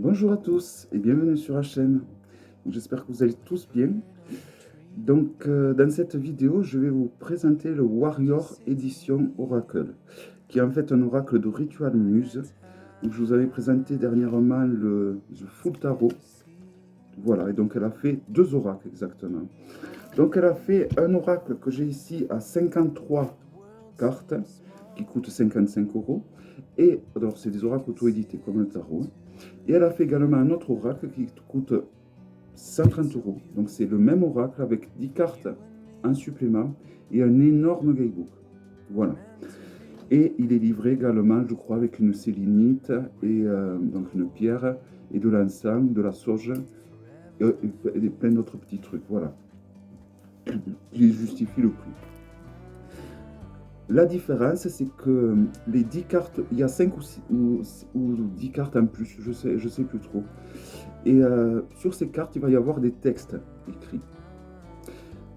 Bonjour à tous et bienvenue sur la chaîne. J'espère que vous allez tous bien. Donc, dans cette vidéo, je vais vous présenter le Warrior Edition Oracle, qui est en fait un oracle de Ritual Muse. Donc, je vous avais présenté dernièrement le The Full Tarot. Voilà, et donc elle a fait deux oracles exactement. Donc, elle a fait un oracle que j'ai ici à 53 cartes, qui coûte 55 euros. Et alors, c'est des oracles auto-édités comme le tarot. Et elle a fait également un autre oracle qui coûte 130 euros. Donc c'est le même oracle avec 10 cartes en supplément et un énorme guidebook. Voilà. Et il est livré également, je crois, avec une sélénite et donc une pierre et de l'encens, de la sauge et plein d'autres petits trucs. Voilà. Qui justifie le prix. La différence, c'est que les 10 cartes, il y a 5 ou 10 cartes en plus, je sais plus trop. Et sur ces cartes, il va y avoir des textes écrits.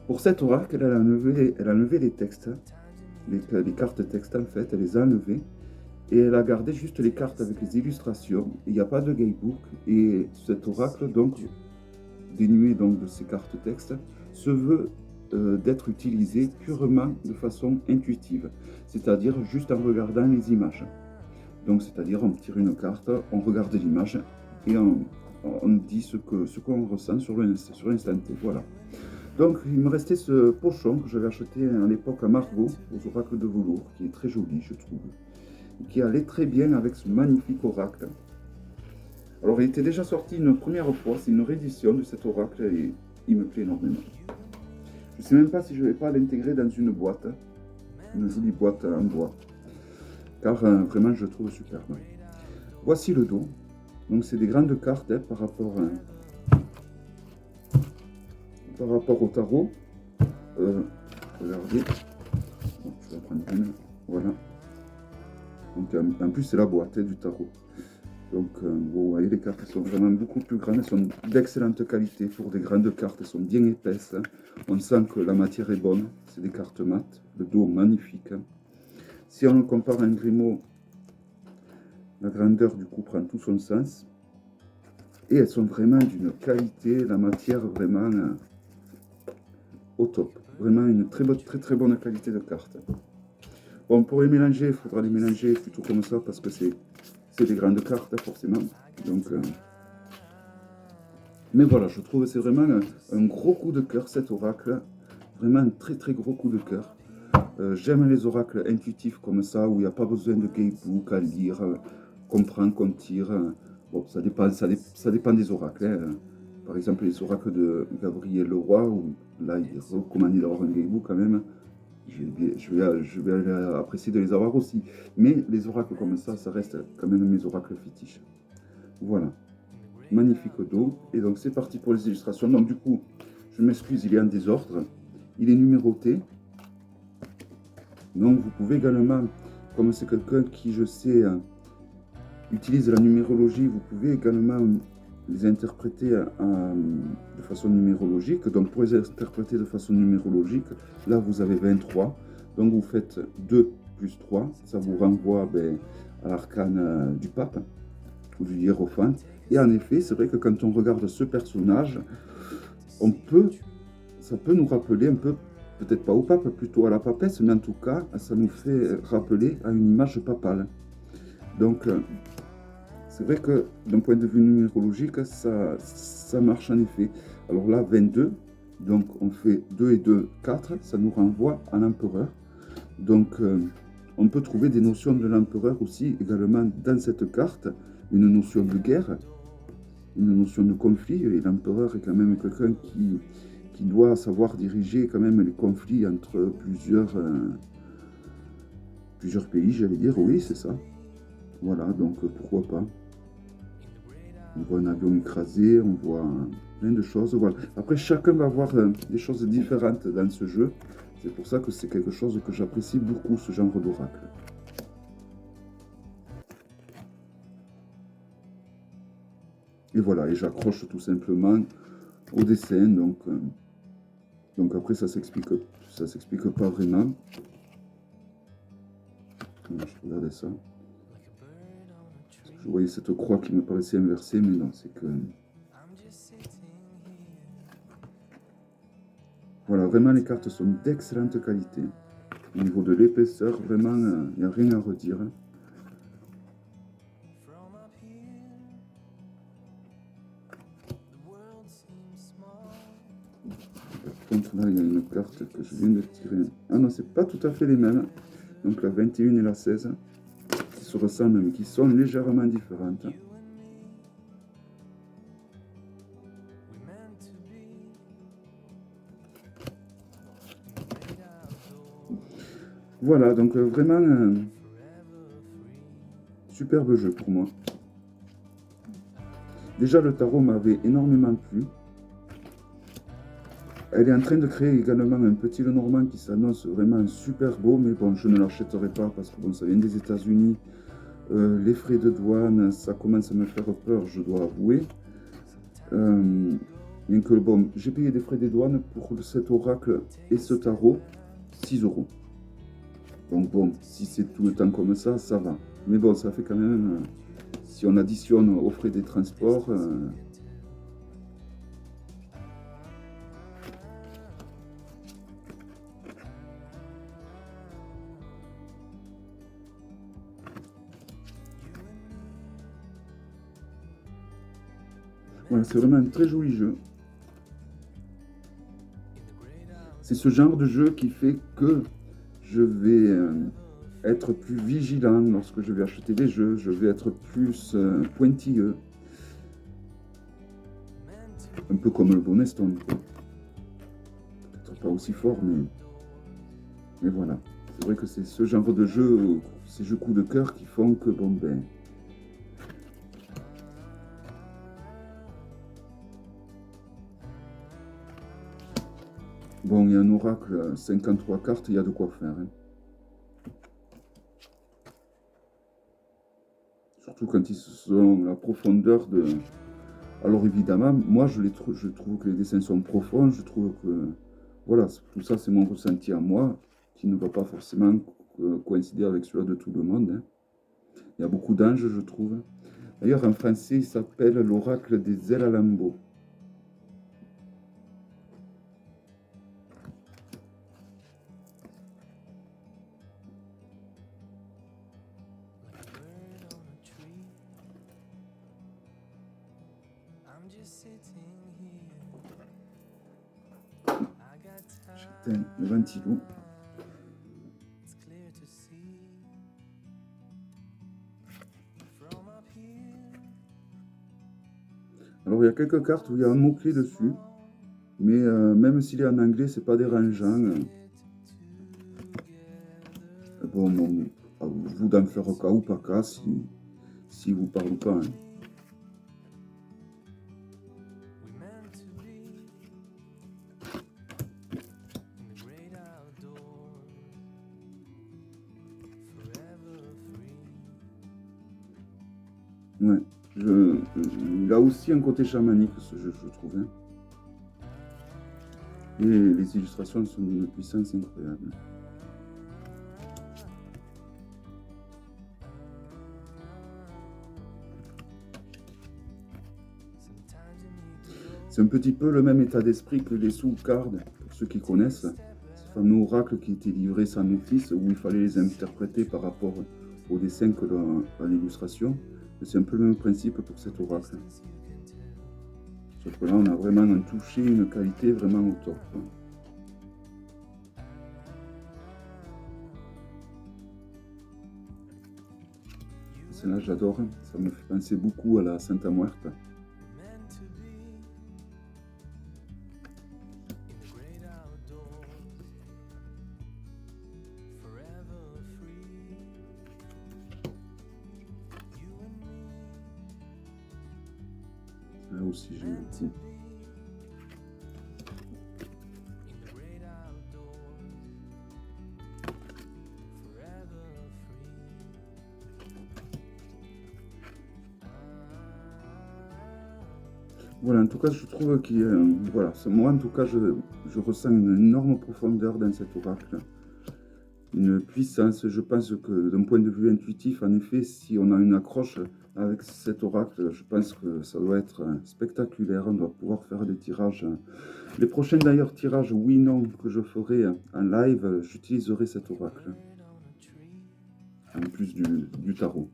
Pour cet oracle, elle a enlevé les textes, les cartes texte en fait, elle les a enlevées. Et elle a gardé juste les cartes avec les illustrations. Il n'y a pas de guidebook. Et cet oracle, donc, dénué donc, de ces cartes texte, se veut d'être utilisé purement de façon intuitive. C'est-à-dire juste en regardant les images. Donc, c'est-à-dire, on tire une carte, on regarde l'image et on dit ce qu'on ressent sur l'instant T. Voilà. Donc, il me restait ce pochon que j'avais acheté à l'époque à Margot, aux oracles de velours, qui est très joli, je trouve, et qui allait très bien avec ce magnifique oracle. Alors, il était déjà sorti une première fois, c'est une réédition de cet oracle, et il me plaît énormément. Je ne sais même pas si je ne vais pas l'intégrer dans une boîte, une jolie boîte en bois, car vraiment, je le trouve superbe. Voici le dos. Donc, c'est des grandes cartes par rapport au tarot. Regardez. Bon, je vais en prendre une. Voilà. Donc, en plus, c'est la boîte du tarot. Donc, vous voyez, les cartes sont vraiment beaucoup plus grandes. Elles sont d'excellente qualité pour des grandes cartes. Elles sont bien épaisses. On sent que la matière est bonne. C'est des cartes mates. Le dos magnifique. Si on le compare à un Grimaud, la grandeur du coup prend tout son sens. Et elles sont vraiment d'une qualité, la matière vraiment au top. Vraiment une très bonne qualité de carte. Bon, pour les mélanger, il faudra les mélanger plutôt comme ça parce que c'est des grandes cartes forcément. Donc, mais voilà, je trouve que c'est vraiment un gros coup de cœur cet oracle. Vraiment un très gros coup de cœur. J'aime les oracles intuitifs comme ça, où il n'y a pas besoin de guidebook à lire, qu'on prend, qu'on tire. Bon, ça dépend des oracles. Hein. Par exemple, les oracles de Gabriel Leroy, où là, il est recommandé d'avoir un guidebook quand même. Je vais apprécier de les avoir aussi. Mais les oracles comme ça reste quand même mes oracles fétiches. Voilà. Magnifique dos. Et donc, c'est parti pour les illustrations. Donc, du coup, je m'excuse, il est en désordre. Il est numéroté. Donc, vous pouvez également, comme c'est quelqu'un qui, je sais, utilise la numérologie, vous pouvez également les interpréter de façon numérologique. Donc, pour les interpréter de façon numérologique, là, vous avez 23. Donc, vous faites 2 plus 3. Ça vous renvoie à l'arcane du pape ou du hiérophante. Et en effet, c'est vrai que quand on regarde ce personnage, ça peut nous rappeler un peu, peut-être pas au pape, plutôt à la papesse, mais en tout cas, ça nous fait rappeler à une image papale. Donc, c'est vrai que d'un point de vue numérologique, ça marche en effet. Alors là, 22, donc on fait 2 et 2, 4, ça nous renvoie à l'empereur. Donc, on peut trouver des notions de l'empereur aussi également dans cette carte, une notion de guerre, une notion de conflit, et l'empereur est quand même quelqu'un qui doit savoir diriger quand même les conflits entre plusieurs pays, j'allais dire, oui, c'est ça. Voilà, donc pourquoi pas. On voit un avion écrasé, on voit plein de choses. Voilà. Après, chacun va avoir des choses différentes dans ce jeu. C'est pour ça que c'est quelque chose que j'apprécie beaucoup, ce genre d'oracle. Et voilà, et j'accroche tout simplement au dessin. Donc après, ça s'explique pas vraiment. Je regardais ça. Je voyais cette croix qui me paraissait inversée, mais non, c'est que... Voilà, vraiment les cartes sont d'excellente qualité. Au niveau de l'épaisseur, vraiment, il n'y a rien à redire. Par contre, là, il y a une carte que je viens de tirer. Ah non, c'est pas tout à fait les mêmes. Donc la 21 et la 16, qui se ressemblent, mais qui sont légèrement différentes. Voilà, donc vraiment superbe jeu pour moi. Déjà, le tarot m'avait énormément plu. Elle est en train de créer également un petit Lenormand qui s'annonce vraiment super beau, mais bon, je ne l'achèterai pas parce que bon, ça vient des États-Unis. Les frais de douane, ça commence à me faire peur, je dois avouer. Bien que bon, j'ai payé des frais de douane pour cet oracle et ce tarot, 6 €. Donc bon, si c'est tout le temps comme ça va. Mais bon, ça fait quand même, si on additionne aux frais des transports, voilà, c'est vraiment un très joli jeu. C'est ce genre de jeu qui fait que je vais être plus vigilant lorsque je vais acheter des jeux, je vais être plus pointilleux. Un peu comme le Bonestone, quoi. Peut-être pas aussi fort, mais voilà. C'est vrai que c'est ce genre de jeu, ces jeux coup de cœur qui font que, bon ben... Bon, il y a un oracle, 53 cartes, il y a de quoi faire. Hein. Surtout quand ils sont la profondeur de... Alors évidemment, moi je trouve que les dessins sont profonds, je trouve que... Voilà, tout ça c'est mon ressenti à moi, qui ne va pas forcément coïncider avec celui de tout le monde. Hein. Il y a beaucoup d'anges, je trouve. D'ailleurs, en français, il s'appelle l'oracle des ailes à lambeaux. J'éteins le ventilo. Alors il y a quelques cartes où il y a un mot-clé dessus, mais même s'il est en anglais, c'est pas dérangeant. Bon, à vous d'en faire cas ou pas cas si vous parlez pas. Hein. Ouais, il a aussi un côté chamanique ce jeu, je trouve. Hein. Et les illustrations sont d'une puissance incroyable. C'est un petit peu le même état d'esprit que les Soul Cards, pour ceux qui connaissent. Ces fameux oracles qui étaient livrés sans notice, où il fallait les interpréter par rapport au dessin que dans l'illustration. C'est un peu le même principe pour cet oracle. Sauf que là, on a vraiment un toucher, une qualité vraiment au top. Celle-là, j'adore. Ça me fait penser beaucoup à la Santa Muerte. Là aussi, j'aime beaucoup. Voilà, en tout cas, je trouve qu'il voilà, moi, en tout cas, je ressens une énorme profondeur dans cet oracle. une puissance. Je pense que d'un point de vue intuitif, en effet, si on a une accroche avec cet oracle, je pense que ça doit être spectaculaire. On doit pouvoir faire des tirages. Les prochains d'ailleurs tirages oui-non que je ferai en live, j'utiliserai cet oracle, en plus du tarot.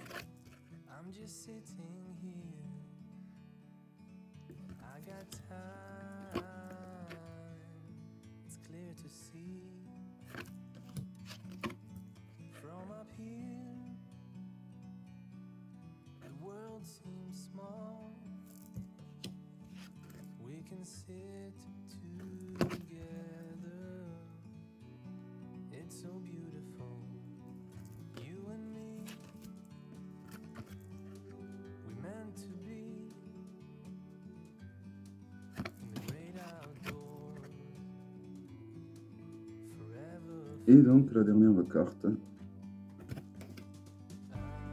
Et donc la dernière carte,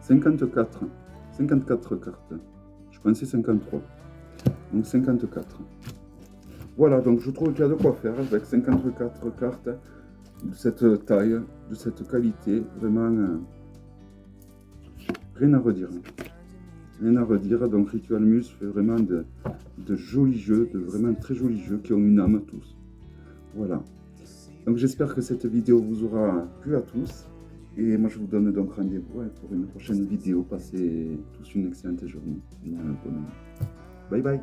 54 cartes, je pensais 53, donc 54. Voilà, donc je trouve qu'il y a de quoi faire avec 54 cartes de cette taille, de cette qualité, vraiment rien à redire. Rien à redire, donc Ritual Muse fait vraiment de jolis jeux, de vraiment très jolis jeux qui ont une âme tous. Voilà. Donc j'espère que cette vidéo vous aura plu à tous. Et moi je vous donne donc rendez-vous pour une prochaine vidéo. Passez tous une excellente journée. Bye bye.